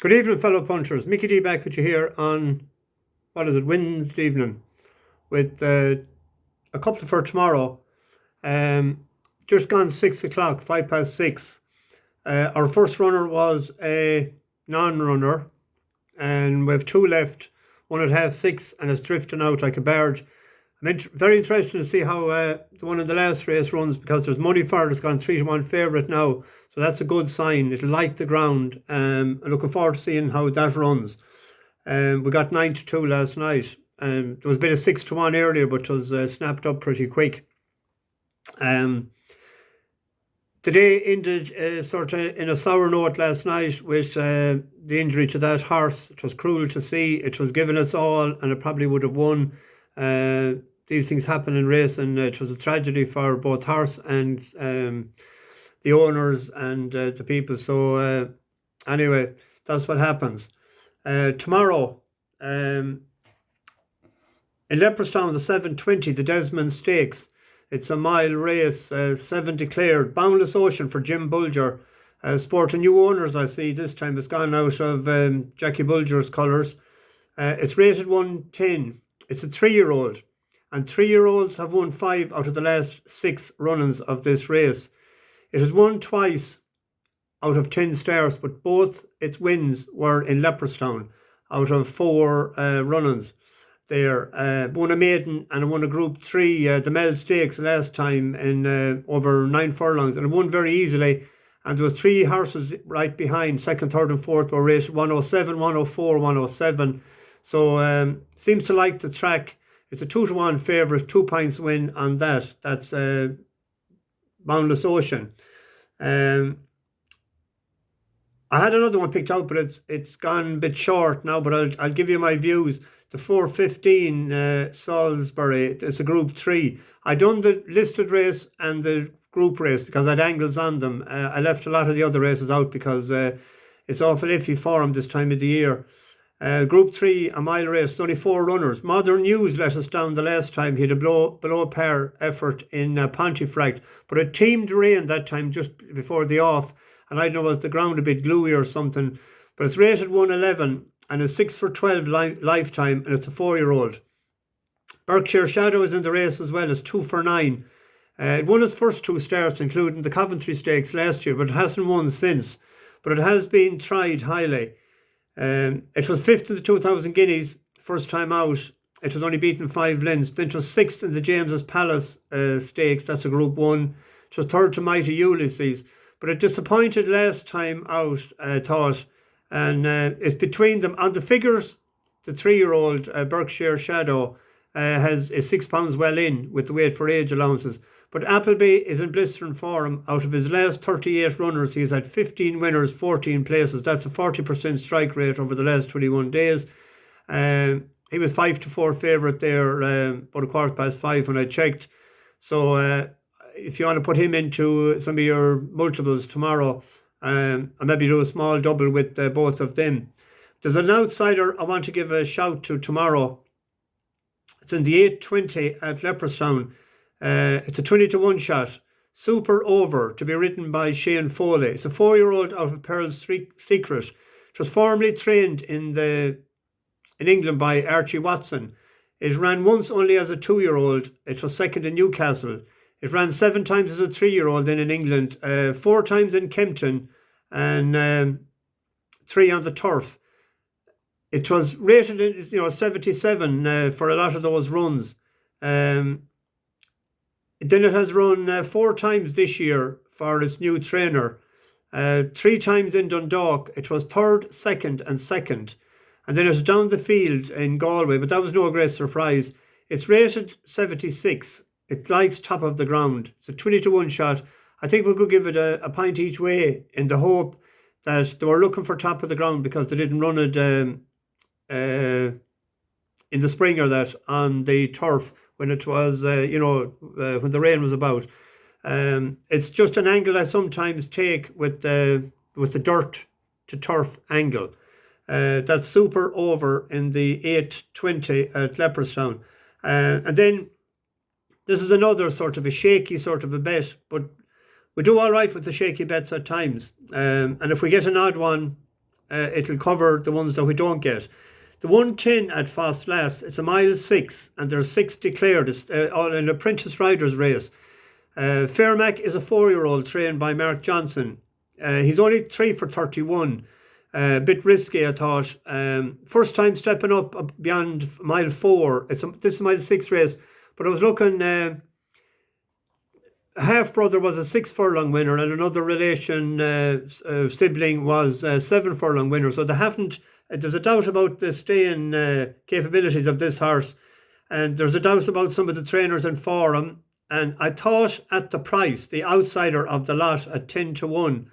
Good evening, fellow punchers. Mickey D back with you here on, Wednesday evening with a couple for tomorrow. Just gone 6 o'clock, 6:05. Our first runner was a non-runner, and we have two left, one at 6:30, and it's drifting out like a barge. I'm very interested to see how the one in the last race runs, because there's money for it. It's gone 3-1 favourite now, so that's a good sign. It'll like the ground. I'm looking forward to seeing how that runs. We got 9-2 last night. There was a bit of 6-1 earlier, but it was snapped up pretty quick. Today ended sort of in a sour note last night with the injury to that horse. It was cruel to see. It was giving us all, and it probably would have won. These things happen in racing. It was a tragedy for both horse and the owners and the people. So anyway, that's what happens. Tomorrow, in Leopardstown, the 7:20, the Desmond Stakes. It's a mile race, 7 declared. Boundless Ocean for Jim Bulger. Sporting new owners, I see. This time it's gone out of Jackie Bulger's colours. It's rated 110. It's a 3-year-old. And 3-year-olds have won 5 out of the last 6 run-ins of this race. It has won twice out of 10 starts, but both its wins were in Leopardstown out of 4 run-ins there. Won a maiden and won a Group 3, the Mel Stakes last time in over 9 furlongs, and it won very easily. And there was 3 horses right behind. Second, third and fourth were raced 107, 104, 107. So seems to like the track. It's a 2-1 favourite, 2 points win on that. That's Boundless Ocean. I had another one picked out, but it's gone a bit short now. But I'll give you my views. The 4:15 Salisbury. It's a Group 3. I done the listed race and the group race because I had angles on them. I left a lot of the other races out because it's awful iffy for them this time of the year. Group 3, a mile race, only 4 runners. Modern News let us down the last time. He had a below par effort in Pontefract, but it teamed rain that time just before the off, and I don't know, was the ground a bit gluey or something, but it's rated 111 and it's 6 for 12 lifetime, and it's a 4-year-old. Berkshire Shadow is in the race as well. It's 2 for 9. It won its first 2 starts, including the Coventry Stakes last year, but it hasn't won since. But it has been tried highly. It was 5th in the 2000 Guineas, first time out. It was only beaten 5 lengths. Then it was 6th in the James's Palace Stakes, that's a Group 1. It was 3rd to Mighty Ulysses. But it disappointed last time out, I thought. And it's between them. On the figures, the 3-year-old Berkshire Shadow is £6 well in with the weight for age allowances. But Appleby is in blistering form. Out of his last 38 runners, he's had 15 winners, 14 places. That's a 40% strike rate over the last 21 days. He was 5-4 favourite there, about 5:15 when I checked. So if you want to put him into some of your multiples tomorrow, and maybe do a small double with both of them. There's an outsider I want to give a shout to tomorrow. It's in the 8:20 at Leopardstown. It's a 20-1 shot. Super Over, to be written by Shane Foley. It's a 4-year-old out of Pearl's Secret. It was formerly trained in England by Archie Watson. It ran once only as a 2-year-old. It was second in Newcastle. It ran 7 times as a 3-year-old then in England, 4 times in Kempton, and 3 on the turf. It was rated, 77 for a lot of those runs. Then it has run 4 times this year for its new trainer. 3 times in Dundalk. It was 3rd, 2nd and 2nd. And then it's down the field in Galway, but that was no great surprise. It's rated 76. It likes top of the ground. It's a 20-1 shot. I think we could give it a point each way in the hope that they were looking for top of the ground because they didn't run it in the spring or that on the turf when it was, when the rain was about. It's just an angle I sometimes take with the dirt to turf angle. That's Super Over in the 8:20 at Leopardstown. And then this is another sort of a shaky sort of a bet, but we do all right with the shaky bets at times. And if we get an odd one, it'll cover the ones that we don't get. The 110 at Ffos Las, it's a mile 6, and there's 6 declared. It's all an apprentice riders race. Fairmac is a 4-year-old trained by Mark Johnson. He's only 3 for 31. A bit risky, I thought. First time stepping up beyond mile 4. This is mile 6 race, but I was looking. A half brother was a 6 furlong winner, and another relation sibling was a 7 furlong winner. So they haven't. There's a doubt about the staying capabilities of this horse, and there's a doubt about some of the trainers in form. And I thought at the price, the outsider of the lot at 10 to 1,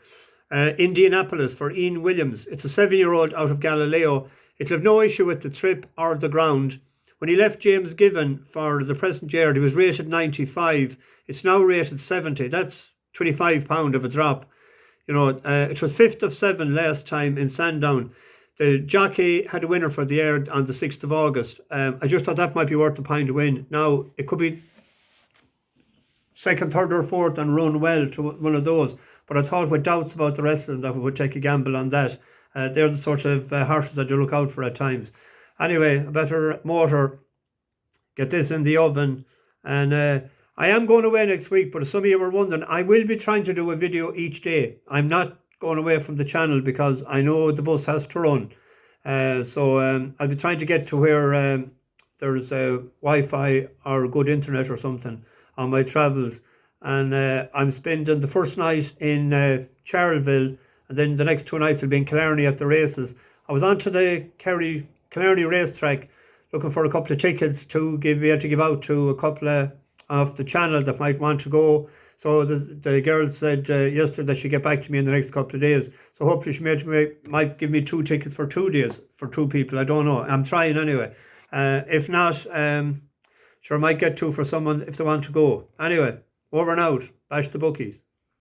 Indianapolis for Ian Williams. It's a 7-year-old out of Galileo. It'll have no issue with the trip or the ground. When he left James Given for the present year, he was rated 95. It's now rated 70. That's £25 of a drop. You know, it was 5th of 7 last time in Sandown. The jockey had a winner for the year on the 6th of August. I just thought that might be worth £1 to win. Now, it could be second, third or fourth and run well to one of those. But I thought with doubts about the rest of them that we would take a gamble on that. They're the sort of horses that you look out for at times. Anyway, a better motor. Get this in the oven. And I am going away next week, but if some of you were wondering, I will be trying to do a video each day. I'm not going away from the channel because I know the bus has to run. So I'll be trying to get to where there's Wi-Fi or good internet or something on my travels. And I'm spending the first night in Charleville, and then the next 2 nights will be in Killarney at the races. I was onto the Killarney racetrack looking for a couple of tickets to give out to a couple of the channel that might want to go. So the girl said yesterday that she'd get back to me in the next couple of days. So hopefully she might give me 2 tickets for 2 days for 2 people. I don't know. I'm trying anyway. If not, sure I might get 2 for someone if they want to go. Anyway, over and out. Bash the bookies.